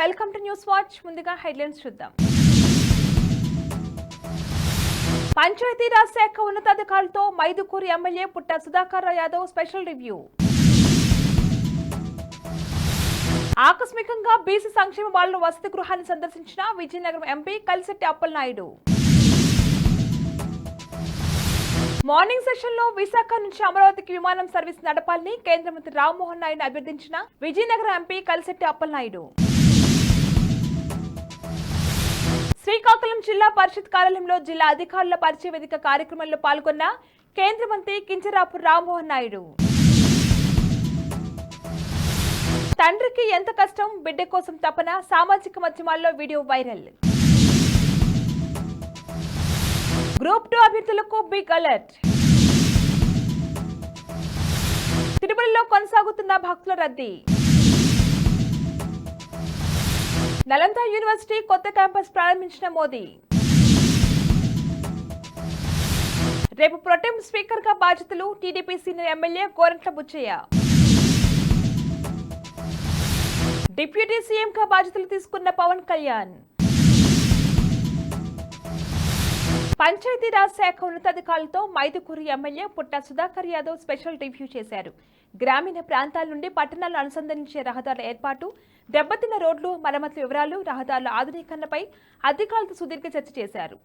Welcome to news watch. ముందుగా headlines చూద్దాం. పంచాయతీరాజ్ శాఖ ఉన్నతాధికారులతో మైదుకూరు ఎమ్మెల్యే పుట్ట సుధాకర్ యాదవ్ స్పెషల్ రివ్యూ. ఆకస్మికంగా బీసీ సంక్షేమ బాలుల వసతి గృహాన్ని సందర్శించిన Vizianagaram MP Kalisetti Appalanaidu. Morning session లో విశాఖ నుంచి అమరావతికి విమానం సర్వీస్ నడపాలని కేంద్ర మంత్రి రామ్మోహన్ నాయుడు అభ్యర్థించిన విజయనగరం ఎంపీ కలిశెట్టి అప్పలనాయుడు. శ్రీకాకుళం జిల్లా పరిషత్ కార్యాలయంలో జిల్లా అధికారుల పరిచయ వేదిక కార్యక్రమంలో పాల్గొన్న కేంద్ర మంత్రి కింజరాపు రామ్మోహన్ నాయుడు. తండ్రికి ఎంత కష్టం, బిడ్డ కోసం తపన, సామాజిక మాధ్యమాల్లో వీడియో వైరల్. గ్రూప్ 2 అభ్యర్థులకు బిగ్ అలర్ట్. తిరుమలలో కొనసాగుతున్న భక్తుల రద్దీ. నలంద యూనివర్సిటీ కొత్త క్యాంపస్ ప్రారంభించిన మోదీ. రేపు ప్రొటెం స్పీకర్ గా బాధ్యతలు TDP senior MLA Gorantla Butchaiah. Deputy CM గా బాధ్యతలు తీసుకున్న పవన్ కళ్యాణ్. పంచాయతీరాజ్ శాఖ ఉన్నతాధికారులతో మైదుకూరు ఎమ్మెల్యే పుట్ట సుధాకర్ యాదవ్ స్పెషల్ రివ్యూ చేశారు. గ్రామీణ ప్రాంతాల నుండి పట్టణాలను అనుసంధానించే రహదారుల ఏర్పాటు, దెబ్బతిన్న రోడ్లు మరమ్మతుల వివరాలు, రహదారుల ఆధునీకరణపై అధికారులతో సుదీర్ఘ చర్చ చేశారు.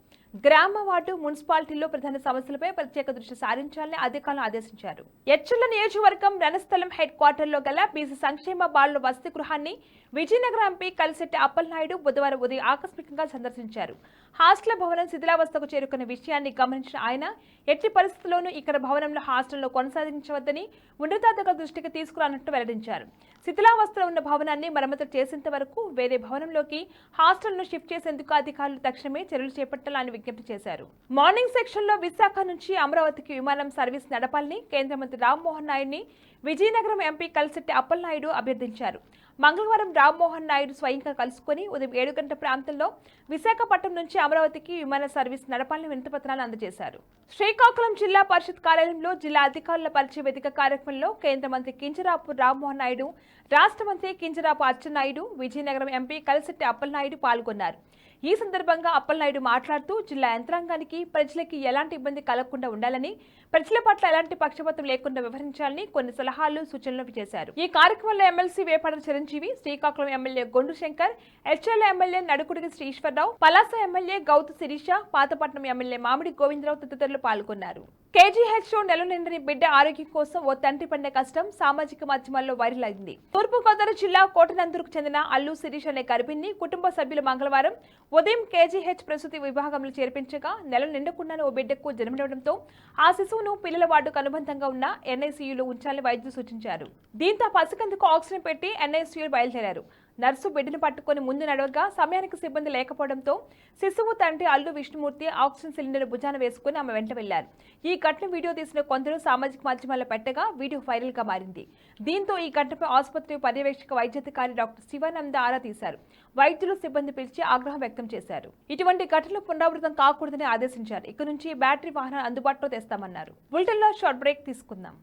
గ్రామ వార్డు మున్సిపాలిటీల్లో ప్రధాన సమస్యలపై ప్రత్యేక దృష్టి సారించాలని అధికారులను ఆదేశించారు. ఎచ్చుల నియోజకవర్గం రణస్థలం హెడ్ క్వార్టర్లో గల బీసీ సంక్షేమ బాలుల వసతి గృహాన్ని విజయనగరం ఎంపీ కలిశెట్టి అప్పలనాయుడు బుధవారం ఉదయం ఆకస్మికంగా సందర్శించారు. హాస్టల్ భవనం శిథిలావస్థకు చేరుకున్న విషయాన్ని గమనించిన ఆయన ఎట్టి పరిస్థితుల్లోనూ ఇక్కడ భవనంలో హాస్టల్లో కొనసాగించవద్దని ఉన్నతాధికారుల దృష్టికి తీసుకురానున్నట్టు వెల్లడించారు. శిథిలావస్థలో ఉన్న భవనాన్ని మరమ్మతు చేసేంత వరకు వేరే భవనంలోకి హాస్టల్ను షిఫ్ట్ చేసేందుకు అధికారులు తక్షణమే చర్యలు చేపట్టాలని విజ్ఞప్తి చేశారు. మార్నింగ్ సెక్షన్ లో విశాఖ నుంచి అమరావతికి విమానం సర్వీస్ నడపాలని కేంద్ర మంత్రి రామ్మోహన్ నాయుడిని విజయనగరం ఎంపీ కలిశెట్టి అప్పలనాయుడు అభ్యర్థించారు. మంగళవారం రామ్మోహన్ నాయుడు స్వయంగా కలుసుకుని ఉదయం 7 గంటల ప్రాంతంలో విశాఖపట్నం నుంచి అమరావతికి విమాన సర్వీస్ నడపాలని వినతిపత్రాలు అందజేశారు. శ్రీకాకుళం జిల్లా పరిషత్ కార్యాలయంలో జిల్లా అధికారుల పరిచయ వేదిక కార్యక్రమంలో కేంద్ర మంత్రి కింజరాపు రామ్మోహన్ నాయుడు, రాష్ట్ర మంత్రి కింజరాపు అచ్చెన్నాయుడు, విజయనగరం ఎంపీ కలిశెట్టి అప్పలనాయుడు పాల్గొన్నారు. ఈ సందర్భంగా అప్పలనాయుడు మాట్లాడుతూ జిల్లా యంత్రాంగానికి ప్రజలకి ఎలాంటి ఇబ్బంది కలగకుండా ఉండాలని, ప్రజల పట్ల ఎలాంటి పక్షపాతం లేకుండా వ్యవహరించాలని కొన్ని సలహాలు, సూచనలు చేశారు. ఈ కార్యక్రమంలో ఎమ్మెల్సీ వేపాడ చిరంజీవి, శ్రీకాకుళం ఎమ్మెల్యే గొండు శంకర్, హెచ్ఎల్ MLA Nadukuditi Eswararao, Palasa MLA Gouthu Sirisha, Pathapatnam MLA Mamidi Govindarao తదితరులు పాల్గొన్నారు. కేజీహెచ్లో నెల నిండని బిడ్డ ఆరోగ్యం కోసం ఓ తండ్రి పడిన కష్టం సామాజిక మాధ్యమాల్లో వైరల్ అయింది. తూర్పుగోదావరి జిల్లా కోటనందూరుకు చెందిన అల్లు శిరీష్ అనే గర్భిణిని కుటుంబ సభ్యులు మంగళవారం ఉదయం కేజీహెచ్ ప్రసూతి విభాగంలో చేర్పించగా నెల నిండకుండానే ఓ బిడ్డకు జన్మనివ్వడంతో ఆ శిశువును పిల్లల వార్డుకు అనుబంధంగా ఉన్న ఎన్ఐసీయూలో ఉంచాలని వైద్యులు సూచించారు. దీంతో పసికందుకు ఆక్సిజన్ పెట్టి ఎన్ఐసీయూలు బయలుదేరారు. నర్సు బిడ్డను పట్టుకుని ముందు నడవగా సమయానికి సిబ్బంది లేకపోవడంతో శిశువు తండ్రి అల్లు విష్ణుమూర్తి ఆక్సిజన్ సిలిండర్ భుజాన వేసుకుని ఆమె వెంట వెళ్లారు. ఈ ఘటన వీడియో తీసిన కొందరు సామాజిక మాధ్యమాల్లో పెట్టగా వీడియో వైరల్ గా మారింది. దీంతో ఈ ఘటనపై ఆసుపత్రి పర్యవేక్షక వైద్యాధికారి డాక్టర్ శివానంద ఆరా తీశారు. వైద్యులు సిబ్బంది పిలిచి ఆగ్రహం వ్యక్తం చేశారు. ఇటువంటి ఘటనలు పునరావృతం కాకూడదని ఆదేశించారు. ఇక నుంచి బ్యాటరీ వాహనాలు అందుబాటులో తెస్తామన్నారు. బులెటిన్లో షార్ట్ బ్రేక్ తీసుకుందాం.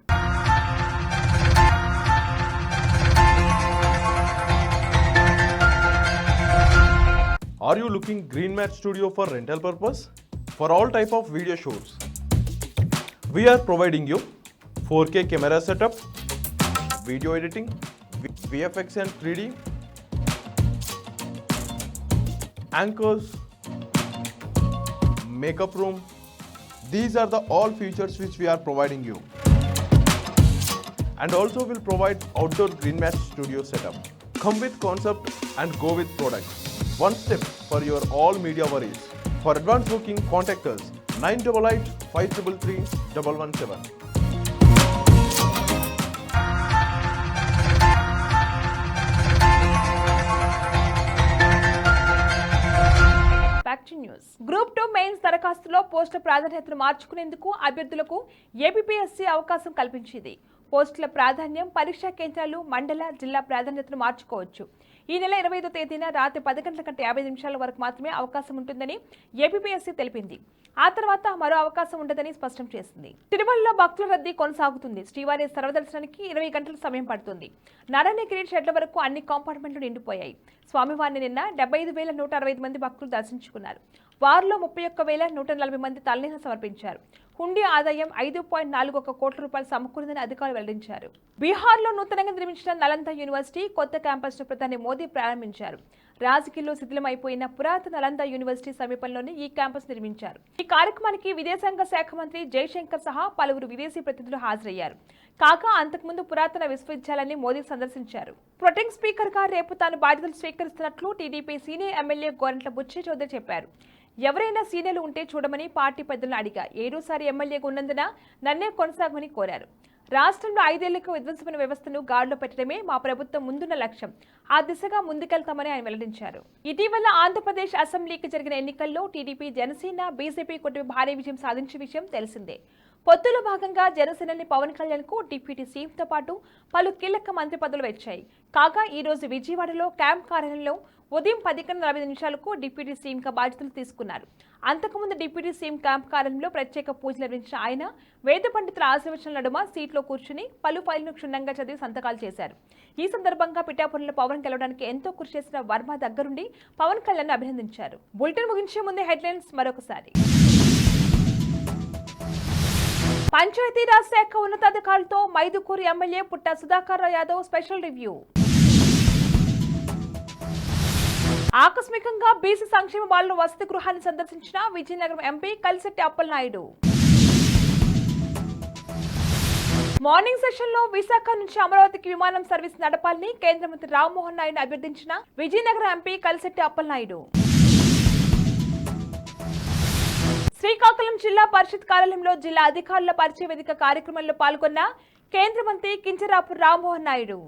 Are you looking Green Mat Studio for rental purpose? For all type of video shoots, we are providing you 4K camera setup, video editing, VFX and 3D, anchors, makeup room. These are the all features which we are providing you. And also will provide outdoor Green Mat Studio setup. Come with concept and go with product. One step for your all media worries. For advance booking, contact us 988 533 117. Back to news. Group 2 mains దరఖాస్తులో పోస్టుల ప్రాధాన్యతను మార్చుకునేందుకు అభ్యర్థులకు APPSC అవకాశం కల్పించింది. పోస్టుల ప్రాధాన్యం, పరీక్షా కేంద్రాలు, మండల, జిల్లా ప్రాధాన్యతను మార్చుకోవచ్చు. ఈ నెల 25వ తేదీన రాత్రి 10 గంటల కంటే 50 నిమిషాల వరకు మాత్రమే అవకాశం ఉంటుందని ఏపీపీఎస్సీ తెలిపింది. ఆ తర్వాత మరో అవకాశం ఉండదని స్పష్టం చేసింది. తిరుమలలో భక్తుల రద్దీ కొనసాగుతుంది. శ్రీవారి సర్వదర్శనానికి 20 గంటల సమయం పడుతుంది. నారాయణగిరి షెడ్ల వరకు అన్ని కాంపార్ట్మెంట్లు నిండిపోయాయి. స్వామివారిని నిన్న 75,165 మంది భక్తులు దర్శించుకున్నారు. వారిలో 31,140 మంది తలనీలను సమర్పించారు. హుండీ ఆదాయం 5.41 కోట్ల రూపాయలు సమకూరిందని అధికారులు వెల్లడించారు. బీహార్లో నూతనంగా నిర్మించిన నలంద యూనివర్సిటీ కొత్త క్యాంపస్ను ప్రధాని మోదీ ప్రారంభించారు. రాజకీయాల్లో శిథిలమైపోయిన పురాతన నలంద యూనివర్సిటీ సమీపంలోనే ఈ క్యాంపస్ నిర్మించారు. ఈ కార్యక్రమానికి విదేశాంగ శాఖ మంత్రి జైశంకర్ సహా పలువురు విదేశీ ప్రతినిధులు హాజరయ్యారు. కాగా అంతకుముందు పురాతన విశ్వవిద్యాలయాన్ని మోదీ సందర్శించారు. ప్రొటెం స్పీకర్ గా రేపు తాను బాధ్యతలు స్వీకరిస్తున్నట్లు TDP senior MLA Gorantla Butchaiah Chowdary చెప్పారు. ఎవరైనా సీనియర్లు ఉంటే చూడమని పార్టీ పెద్దలను అడిగా. 7సారి ఎమ్మెల్యేగా ఉన్నందున నన్నే కొనసాగమని కోరారు. రాష్ట్రంలో 5 ఏళ్లకు విధ్వంసమైన వ్యవస్థను గాడిలో పెట్టడమే మా ప్రభుత్వం ముందున్న లక్ష్యం. ఆ దిశగా ముందుకెళ్తామని ఆయన వెల్లడించారు. ఇటీవల ఆంధ్రప్రదేశ్ అసెంబ్లీకి జరిగిన ఎన్నికల్లో టీడీపీ, జనసేన, బీజేపీ కూటమి భారీ విజయం సాధించిన విషయం తెలిసిందే. పొత్తులో భాగంగా జనసేనని పవన్ కళ్యాణ్ కు డిప్యూటీ సీఎంతో పాటు పలు కీలక మంత్రి పదవులు వచ్చాయి. కాగా ఈ రోజు విజయవాడలో క్యాంప్ కార్యాలయంలో ఉదయం 10:40 డిప్యూటీ సీఎంగా బాధ్యతలు తీసుకున్నారు. అంతకుముందు డిప్యూటీ సీఎం క్యాంప్ కార్యాలయంలో ప్రత్యేక పూజలు నిర్వహించిన ఆయన వేద పండితుల ఆశీర్వచన నడుమ సీట్లో కూర్చుని పలు ఫైళ్లను క్షుణ్ణంగా చదివి సంతకాలు చేశారు. ఈ సందర్భంగా పిఠాపురంలో పవన్ గెలవడానికి ఎంతో కృషి చేసిన వర్మ దగ్గరుండి పవన్ కళ్యాణ్ అభినందించారు. బులెటిన్ ముగించే ముందే హెడ్లైన్స్ మరొకసారి. పంచాయతీరాజ్ శాఖ ఉన్నతాధికారులతో మైదుకూరు ఎమ్మెల్యే పుట్ట సుధాకర్ యాదవ్ స్పెషల్ రివ్యూ. ఆకస్మికంగా బీసీ సంక్షేమ బాలుల వసతి గృహాన్ని సందర్శించిన Vizianagaram MP Kalisetti Appalanaidu. Morning session లో విశాఖ నుంచి అమరావతికి విమానం సర్వీస్ నడపాలని కేంద్ర మంత్రి రామ్మోహన్ నాయుడు అభ్యర్థించిన విజయనగరం ఎంపీ కలిశెట్టి అప్పలనాయుడు. శ్రీకాకుళం జిల్లా పరిషత్ కార్యాలయంలో జిల్లా అధికారుల పరిచయ వేదిక కార్యక్రమంలో పాల్గొన్న కేంద్ర మంత్రి కింజరాపు రామ్మోహన్ నాయుడు.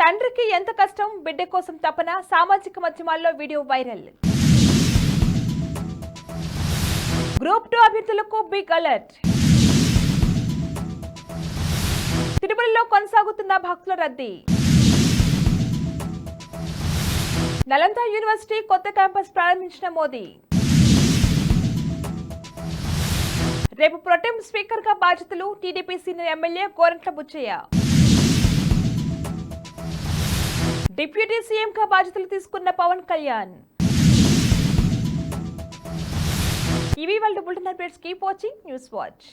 తండ్రికి ఎంత కష్టం, బిడ్డ కోసం తపన, సామాజిక మాధ్యమాల్లో వీడియో వైరల్. గ్రూప్ 2 అభ్యర్థులకు బిగ్ అలర్ట్. తిరుమలలో కొనసాగుతున్న భక్తుల రద్దీ. నలంద యూనివర్సిటీ కొత్త క్యాంపస్ ప్రారంభించిన మోదీ. రేపు ప్రొటెం స్పీకర్ గా బాధ్యతలు TDP senior MLA Gorantla Butchaiah. Deputy CM గా బాధ్యతలు తీసుకున్న పవన్ కళ్యాణ్. ఇవి వాళ్ళ bulletin updates. Keep watching News watch.